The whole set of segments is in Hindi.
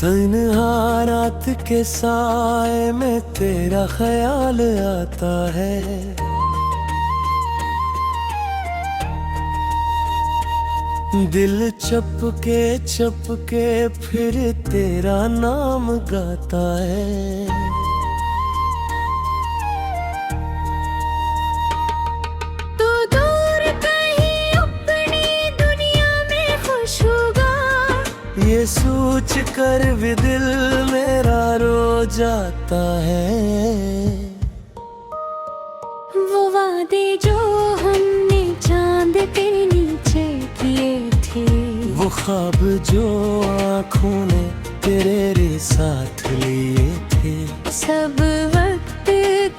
तन्हा रात के साए में तेरा ख्याल आता है। दिल चपके फिर तेरा नाम गाता है। तू दूर कहीं अपनी दुनिया में खुश होगा, ये सोच कर भी दिल मेरा रो जाता है। वो वादे जो हमने चांद के नीचे किए थे, वो ख्वाब जो आँखों ने तेरे साथ लिए थे, सब वक्त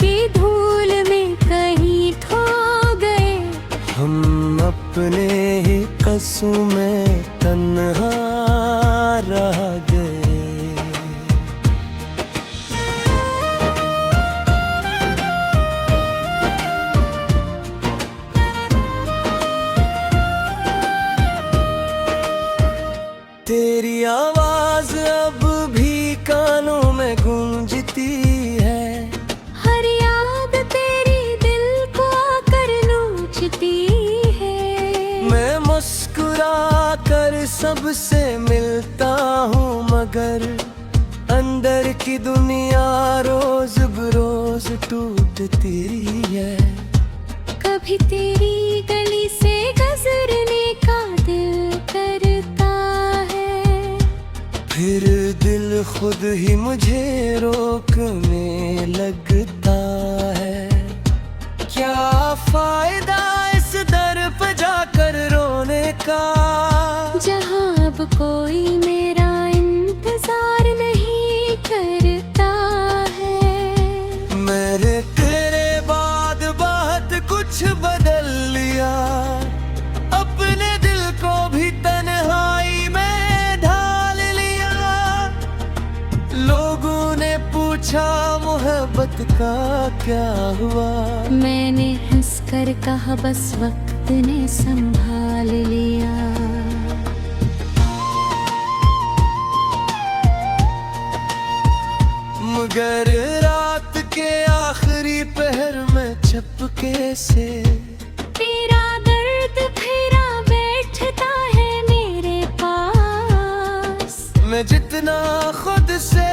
की धूल में कहीं खो गए। हम अपने ही कसूं में तन्हा रह गए। तेरी आवाज अब भी कानों में गूंजती है। हर याद तेरी दिल को आकर नोचती है। मैं मुस्कुरा कर सबसे मिलता हूँ, मगर अंदर की दुनिया रोज बरोज टूटती है। कभी तेरी गली से गुजरने का दिल करता है, फिर दिल खुद ही मुझे रोकने लगता है। क्या फायदा इस दर पे जाकर रोने का, जहाँ अब कोई मेरा इंतजार नहीं करता है। मैंने तेरे बाद बहुत कुछ बदल लिया, अपने दिल को भी तन्हाई में ढाल लिया। लोगों ने पूछा मोहब्बत का क्या हुआ, मैंने हंसकर कहा बस वक्त ने संभाल लिया। मगर रात के आखिरी पहर में चपके से तेरा दर्द फिरा बैठता है मेरे पास। मैं जितना खुद से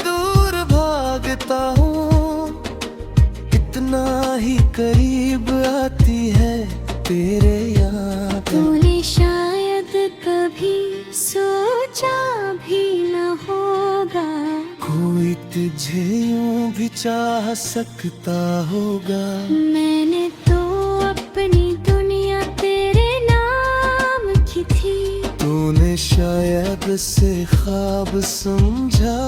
दूर भागता हूँ, इतना ही करीब आती है तेरे याद। तूने शायद कभी सोचा भी न होगा, कोई तुझे यूं भी चाह सकता होगा। मैंने तो अपनी दुनिया तेरे नाम की थी। तूने शायद से ख्वाब समझा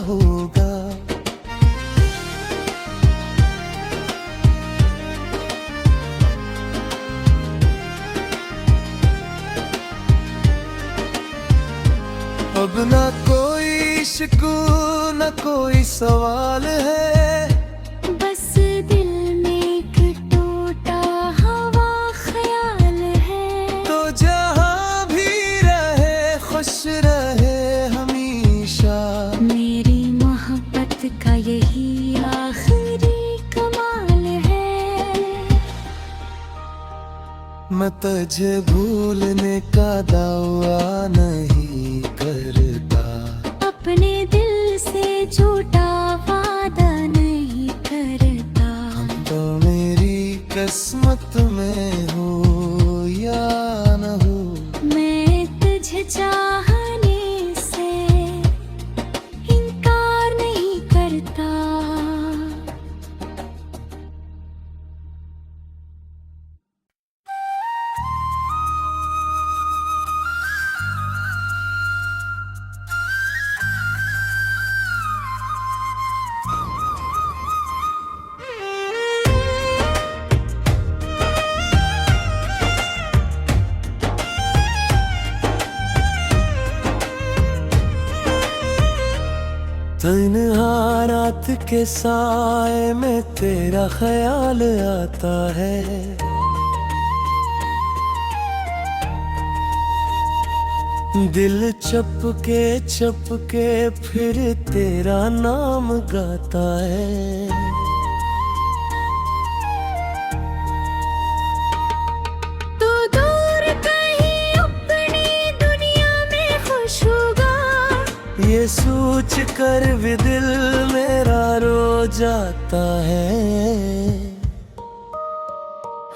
होगा। अब ना कोई शिकू न कोई सवाल है, बस दिल में एक टूटा हवा ख्याल है। तो जहाँ भी रहे खुश रहे हमेशा। मेरी मोहब्बत का यही आखिरी कमाल है। मैं तुझे भूलने का दावा नहीं करता, अपने दिल से झूठा वादा नहीं करता। तो मेरी किस्मत में हो या न हो, मैं तुझे चाहने से इनकार नहीं करता। तन्हा रात के साए में तेरा ख्याल आता है। दिल चपके फिर तेरा नाम गाता है। तू दूर कहीं अपनी दुनिया में खुश होगा, ये सोच कर भी दिल मेरा रो जाता है।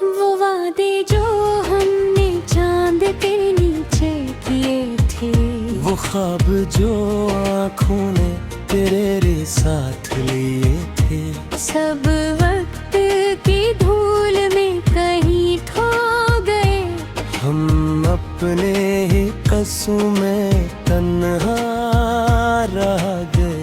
वो वादे जो हमने चांद के नीचे किए थे, वो ख्वाब जो आँखों ने तेरे साथ लिए थे, सब वक्त की धूल में कहीं खो गए। हम अपने ही कसूं में तन्हा रह गए।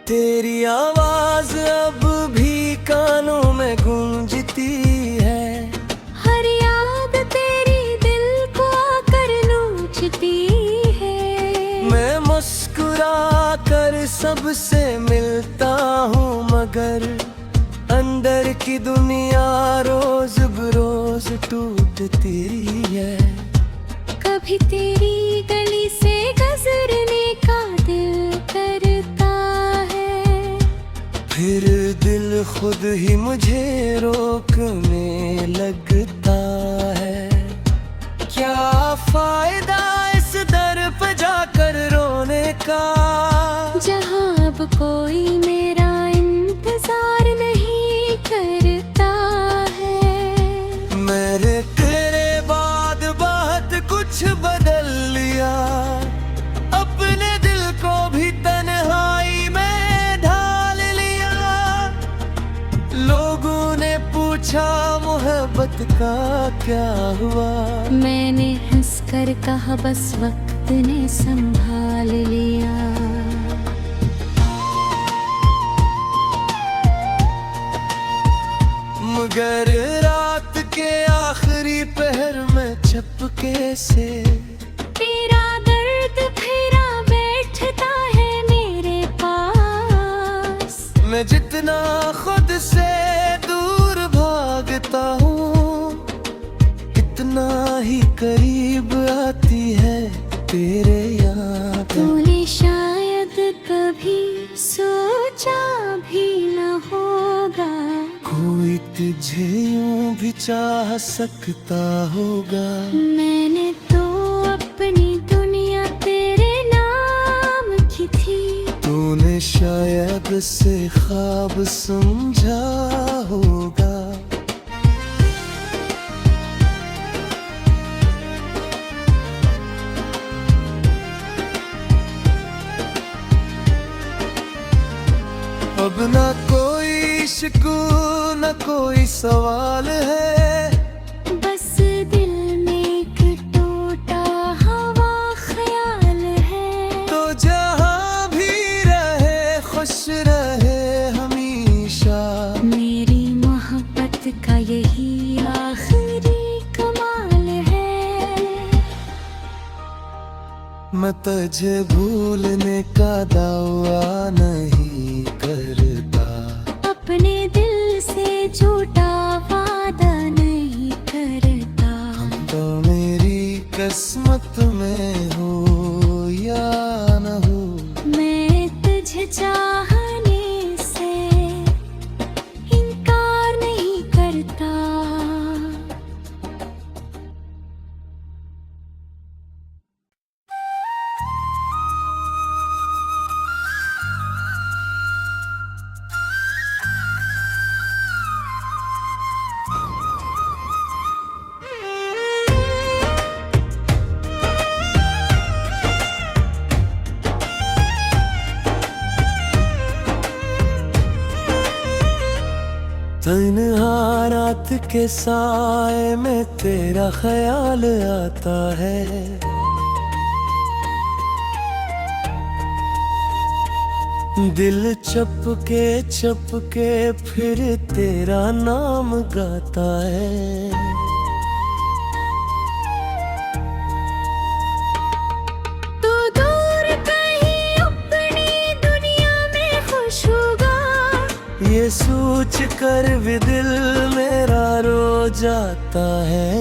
तेरी आवाज अब भी कानों में गूंजती है, हर याद तेरी दिल को आकर नोचती है। मैं मुस्कुरा कर सबसे मिलता हूँ, मगर अंदर की दुनिया रोज बरोज टूटती है। कभी तेरी गली से गुजरने का दिल करता है, फिर दिल खुद ही मुझे रोकने लगता है। क्या फायदा इस दर पे जाकर रोने का, जहाँ अब कोई मेरा इंतजार नहीं करता है। मैंने तेरे बाद बहुत कुछ बदल लिया, अपने दिल को भी तन्हाई में ढाल लिया। लोगों ने पूछा मोहब्बत का क्या हुआ, मैंने हंसकर कहा बस वक्त ने संभाल लिया। मगर रात के आखिरी पहर में चपके से तेरा दर्द फिरा बैठता है मेरे पास। मैं जितना खुद से दूर भागता हूँ, इतना ही करीब आती है तेरे याद। तूने शायद कभी सोचा भी न होगा, कोई तुझे यूं भी चाह सकता होगा। मैंने तो अपनी दुनिया तेरे नाम की थी। तूने शायद से ख्वाब समझा होगा। अब ना कोई शिकू न कोई सवाल है, बस दिल में एक टूटा हवा ख्याल है। तो जहाँ भी रहे खुश रहे हमेशा। मेरी मोहब्बत का यही आखिरी कमाल है। मैं तुझे भूलने का दावा नहीं करता, अपने दिल से झूठा वादा नहीं करता। तो मेरी किस्मत में हो या न हो, मैं तुझे चाहने से इनकार नहीं करता। तन्हा रात के साए में तेरा ख्याल आता है। दिल चपके फिर तेरा नाम गाता है। तू दूर कहीं सोच कर भी दिल मेरा रो जाता है।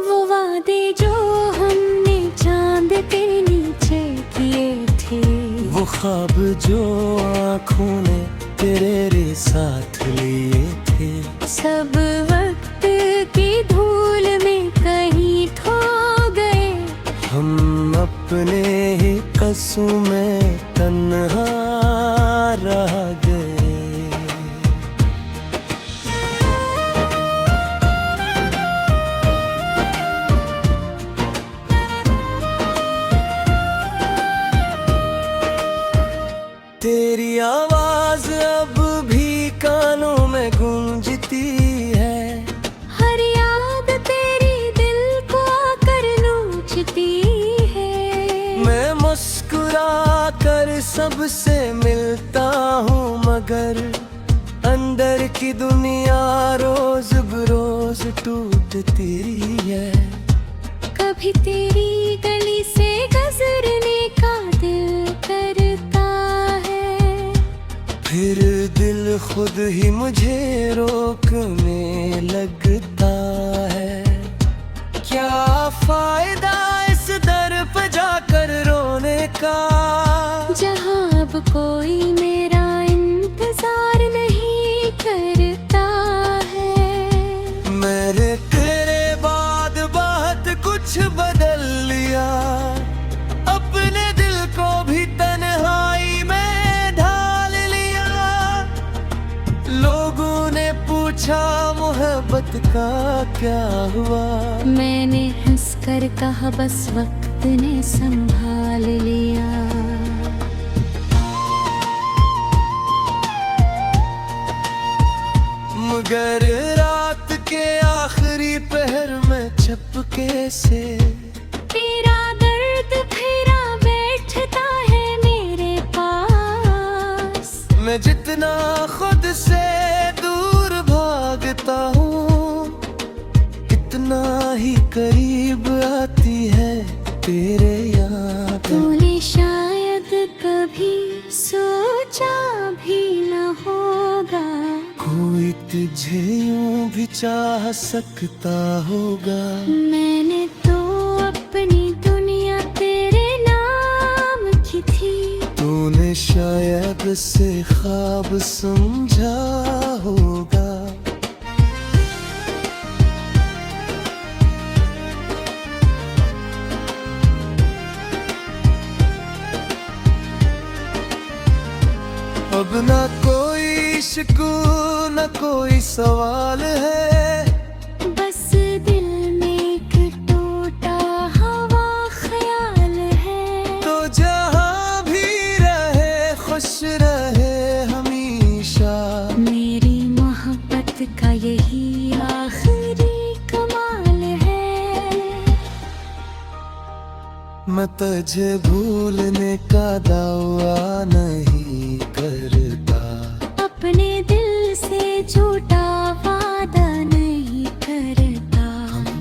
वो वादे जो हमने चांद के नीचे किए थे, वो ख्वाब जो आँखों ने तेरे साथ लिए थे, सब वक्त की धूल में कहीं खो गए। हम अपने ही कसूं में तन्हा रह गए। तेरी आवाज अब भी कानों में गूंजती है, हर याद तेरी दिल को आकर नोचती है। मैं मुस्कुरा कर सबसे मिलता हूँ, मगर अंदर की दुनिया रोज बरोज टूटती है। कभी तेरी गली से गुजरने का दिल करता है, फिर दिल खुद ही मुझे रोकने लगता है। क्या फायदा इस दर पे जाकर रोने का, जहाँ अब कोई मेरा इंतजार नहीं करता है। मैंने तेरे बाद बहुत कुछ बदल लिया, अपने दिल को भी तन्हाई में ढाल लिया। लोगों ने पूछा मोहब्बत का क्या हुआ, मैंने हंसकर कहा बस वक्त ने संभाल लिया। मगर रात के आखिरी पहर में चपके से तेरा दर्द फिरा बैठता है मेरे पास। मैं जितना खुद से दूर भागता हूँ, इतना ही करीब आती है तेरे याद। तूने शायद कभी सोचा भी न होगा, कोई तुझे यूं भी चाह सकता होगा। मैंने तो अपनी दुनिया तेरे नाम की थी। तूने शायद से ख्वाब समझा होगा। अब ना कोई इश्क न कोई सवाल है, बस दिल में एक टूटा हवा ख्याल है। तो जहाँ भी रहे खुश रहे हमेशा। मेरी मोहब्बत का यही आखिरी कमाल है। मैं तुझे भूलने का दावा नहीं करता, अपने दिल से झूठा वादा नहीं करता।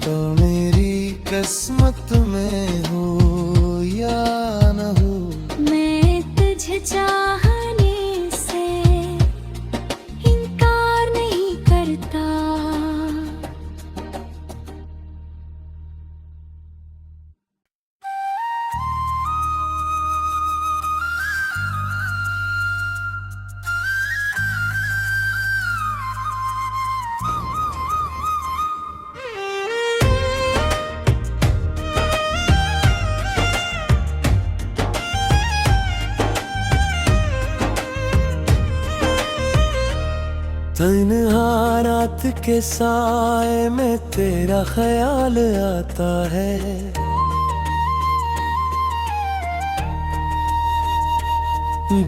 तो मेरी किस्मत में हो या न हो, मैं तुझे चाहने से इनकार नहीं करता। तन्हा रात के साए में तेरा ख्याल आता है।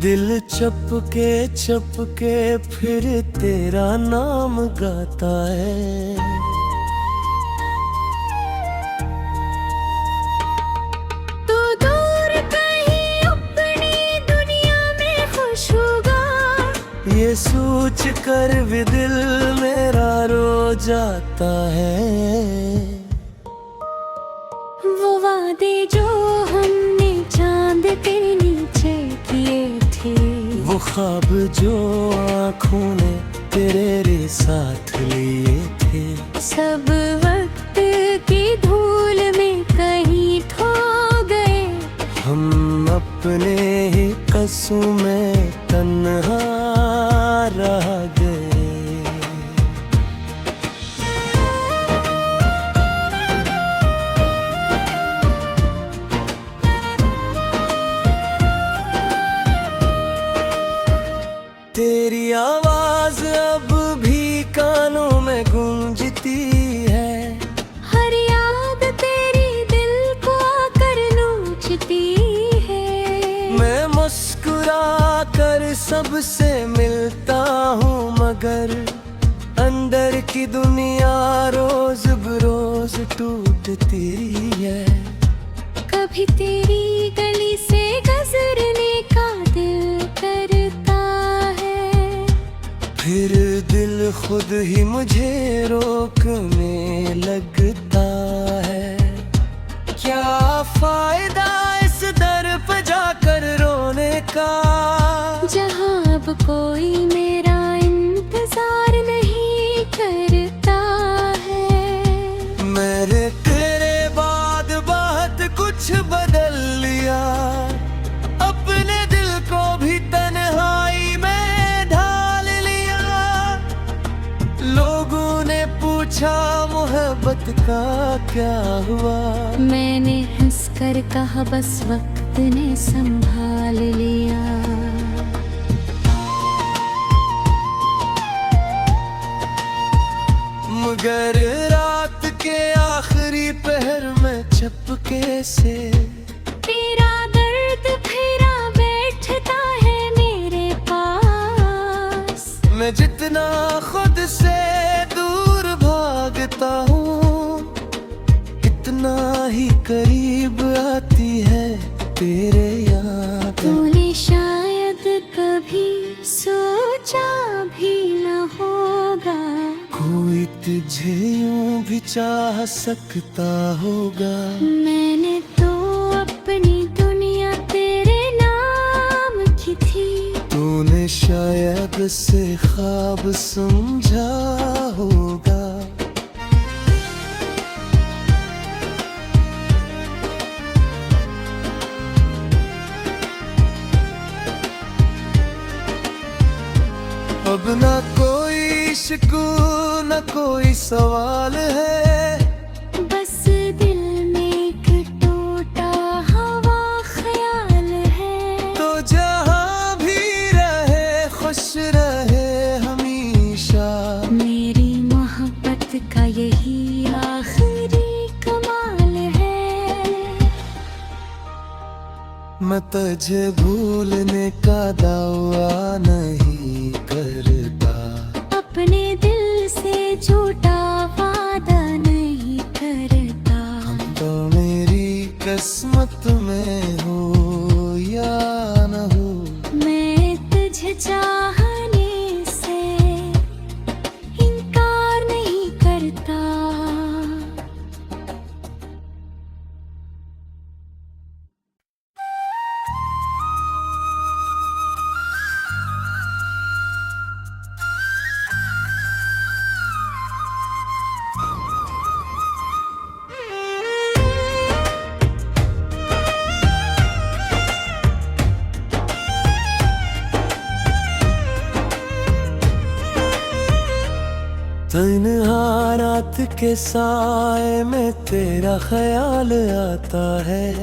दिल चपके फिर तेरा नाम गाता है। तू दूर कहीं अपनी दुनिया में खुश होगा, ये सोच कर भी दिल मेरा रो जाता है। वो वादे जो हमने चांद के नीचे किए थे, वो ख्वाब जो आँखों ने तेरे साथ लिए थे, सब वक्त की धूल में कहीं खो गए। हम अपने ही कसूं में तन्हा रह गए। तेरी आवाज अब भी कानों में गूंजती है, हर याद तेरी दिल को आकर नोचती है। मैं मुस्कुरा कर सबसे मिलता हूँ, मगर अंदर की दुनिया रोज बरोज टूटती है। कभी तेरी गली से गुजरने का दिल करता है, फिर दिल खुद ही मुझे रोकने लगता है। क्या फायदा इस दर पे जाकर रोने का, जहाँ अब कोई मेरा इंतजार नहीं करता है। मैंने तेरे बाद बहुत कुछ बदल लिया, अपने दिल को भी तन्हाई में ढाल लिया। लोगों ने पूछा मोहब्बत का क्या हुआ, मैंने हंसकर कहा बस वक्त ने संभाल लिया। मगर रात के आखिरी पहर में चपके से तेरा दर्द फिरा बैठता है मेरे पास। मैं जितना खुद से दूर भागता हूँ, इतना ही करीब आती है तेरे याद। तूने शायद कभी सोचा भी न होगा, कोई तुझे यूं भी चाह सकता होगा। मैंने तो अपनी दुनिया तेरे नाम की थी। तूने शायद से ख्वाब समझा होगा। अब ना कोई शिकू न कोई सवाल है, बस दिल में एक टूटा हवा ख्याल है। तो जहाँ भी रहे खुश रहे हमेशा। मेरी मोहब्बत का यही आखिरी कमाल है। मैं तुझे भूलने का दावा नहीं करता, अपने दिल से झूठा वादा नहीं करता। तो मेरी किस्मत में हो या न हो, मैं तुझे चाहने से इनकार नहीं करता। तन्हा रात के साए में तेरा ख्याल आता है।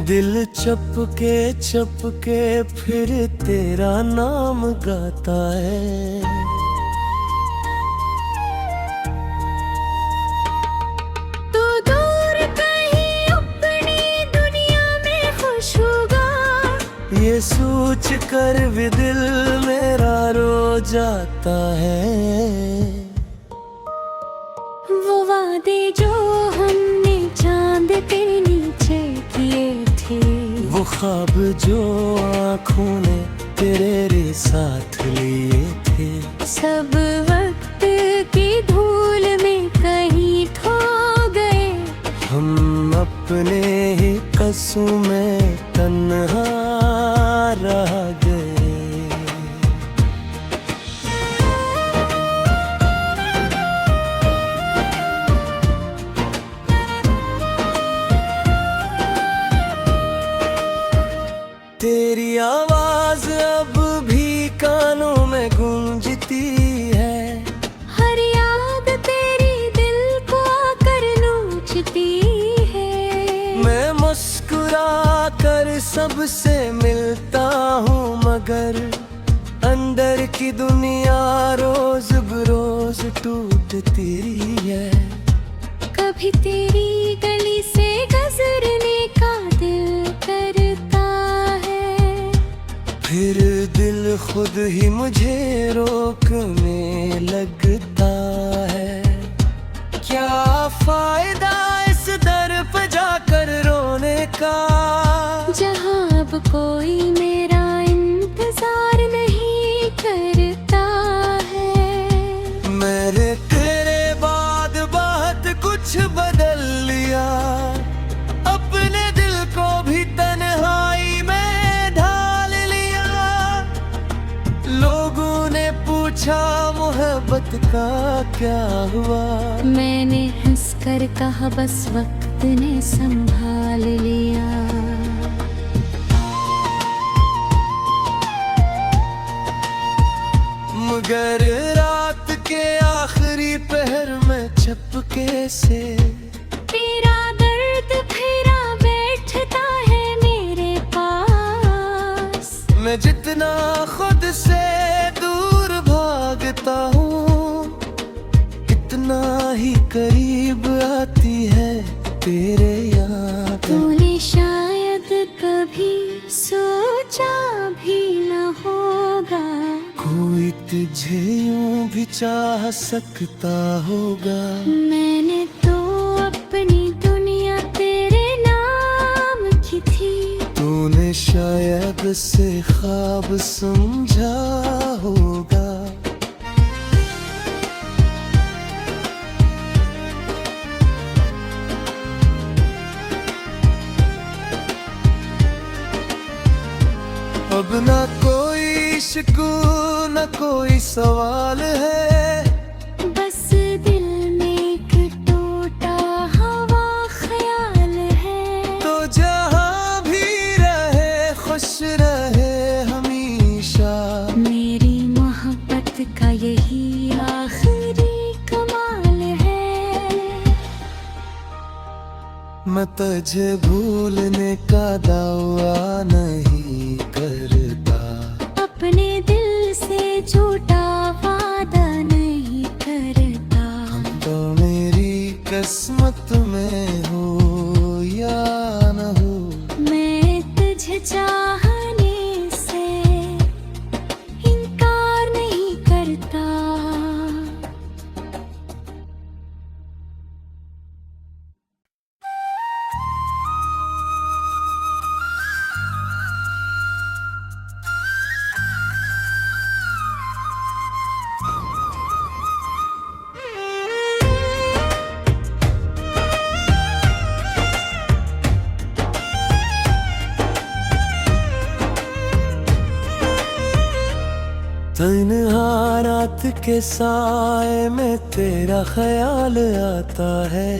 दिल चपके फिर तेरा नाम गाता है। तू दूर कहीं अपनी दुनिया में खुश होगा, ये सोच कर भी दिल मेरा रो जाता है। वो वादे जो हमने चांद के नीचे किए थे, वो ख्वाब जो आँखों ने तेरे साथ लिए थे, सब वक्त की धूल में कहीं खो गए। हम अपने ही कसूं में तन्हा रह गए। तेरी आवाज अब भी कानों में गूंजती है, हर याद तेरी दिल को आकर नोचती है। मैं मुस्कुरा कर सबसे मिलता हूँ, मगर अंदर की दुनिया रोज बरोज टूटती है। कभी तेरी गली से गुजरने का दिल करता है, फिर दिल खुद ही मुझे रोकने लगता है। क्या फायदा इस दर पे जाकर रोने का, जहाँ अब कोई मेरा इंतजार नहीं करता है। मैंने तेरे बाद बहुत कुछ बदल लिया, अपने दिल को भी तन्हाई में ढाल लिया। लोगों ने पूछा मोहब्बत का क्या हुआ, मैंने हंसकर कहा बस वक्त ने संभाल लिया। मगर रात के आखिरी पहर में चपके से तेरा दर्द फिरा बैठता है मेरे पास। मैं जितना खुद से दूर भागता हूँ, इतना ही करीब आती है तेरे याद। तूने शायद कभी सोचा भी न होगा, कोई तुझे यूं भी चाह सकता होगा। मैंने तो अपनी दुनिया तेरे नाम की थी। तूने शायद से ख्वाब समझा होगा। अब ना कोई शिकू न कोई सवाल है, बस दिल में एक टूटा हवा ख्याल है। तो जहाँ भी रहे खुश रहे हमेशा। मेरी मोहब्बत का यही आखिरी कमाल है। मैं तुझे भूलने का दावा नहीं करता, अपने दिल से झूठा वादा नहीं करता। तो मेरी किस्मत में हो या न हो, मैं तुझे चाहने से इनकार नहीं करता। तन्हा रात के साए में तेरा ख्याल आता है।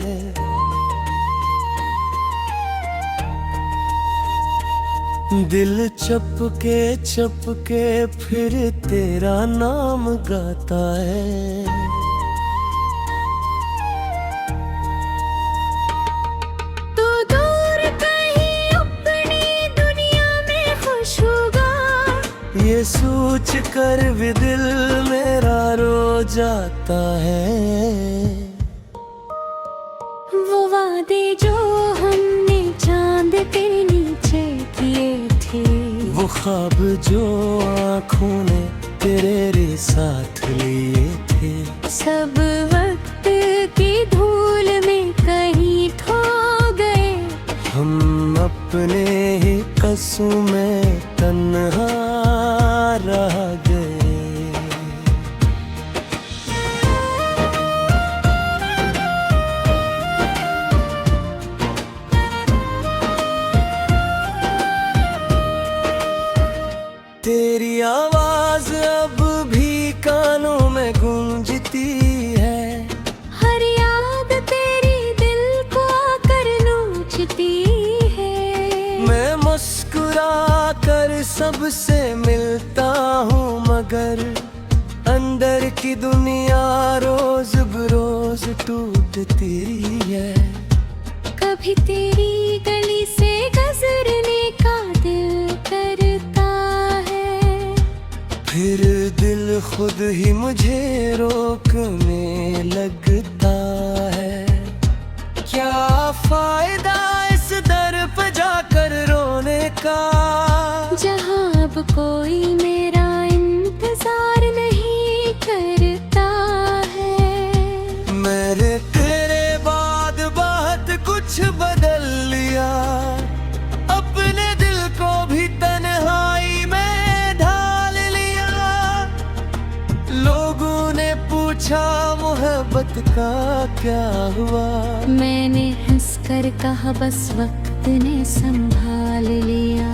दिल चपके फिर तेरा नाम गाता है। तू दूर कहीं अपनी दुनिया में खुश होगा, ये सोच कर भी दिल मेरा रो जाता है। वो वादे जो हमने चांद के नीचे किए थे, वो ख्वाब जो आँखों ने तेरे साथ लिए थे, सब वक्त की धूल में कहीं खो गए। हम अपने ही कसों में तन्हा रह गए। सबसे मिलता हूँ मगर अंदर की दुनिया रोज बरोज टूटती है। कभी तेरी गली से गुजरने का दिल करता है, फिर दिल खुद ही मुझे रोकने लगता है। क्या फायदा इस दर पे जाकर रोने का, जहाँ अब कोई मेरा इंतजार नहीं करता है। मैंने तेरे बाद बहुत कुछ बदल लिया, अपने दिल को भी तन्हाई में ढाल लिया। लोगों ने पूछा मोहब्बत का क्या हुआ, मैंने हंसकर कहा बस वक्त ने संभाल लिया।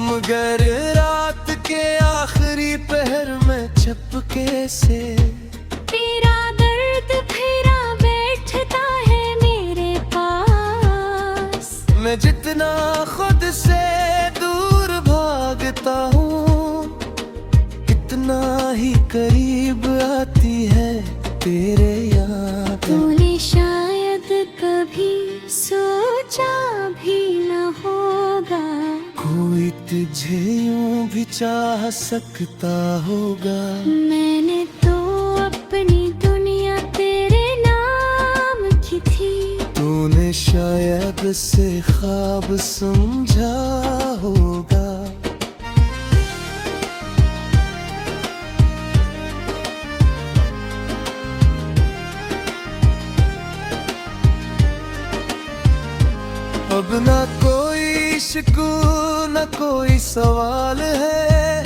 मगर रात के आखिरी पहर में चपके से तेरा दर्द फिरा बैठता है मेरे पास। मैं जितना खुद से दूर भागता हूँ, इतना ही करीब आती है तेरे याद। तूने शायद कभी सोचा भी न होगा, कोई तुझे यूं भी चाह सकता होगा। मैंने तो अपनी दुनिया तेरे नाम की थी। तूने शायद से ख्वाब समझा होगा। अब ना कोई शिकू न कोई सवाल है,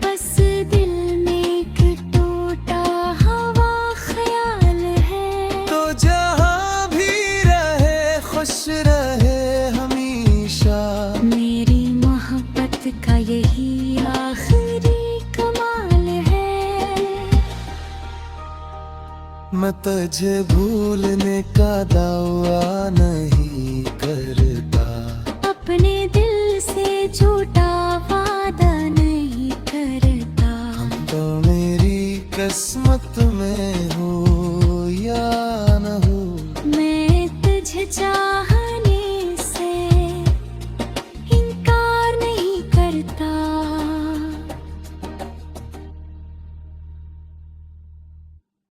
बस दिल में एक टूटा हवा ख्याल है। तो जहाँ भी रहे खुश रहे हमेशा। मेरी मोहब्बत का यही आखिरी कमाल है। मैं तुझे भूलने का दावा नहीं करता, अपने दिल से झूठा वादा नहीं करता। तो मेरी किस्मत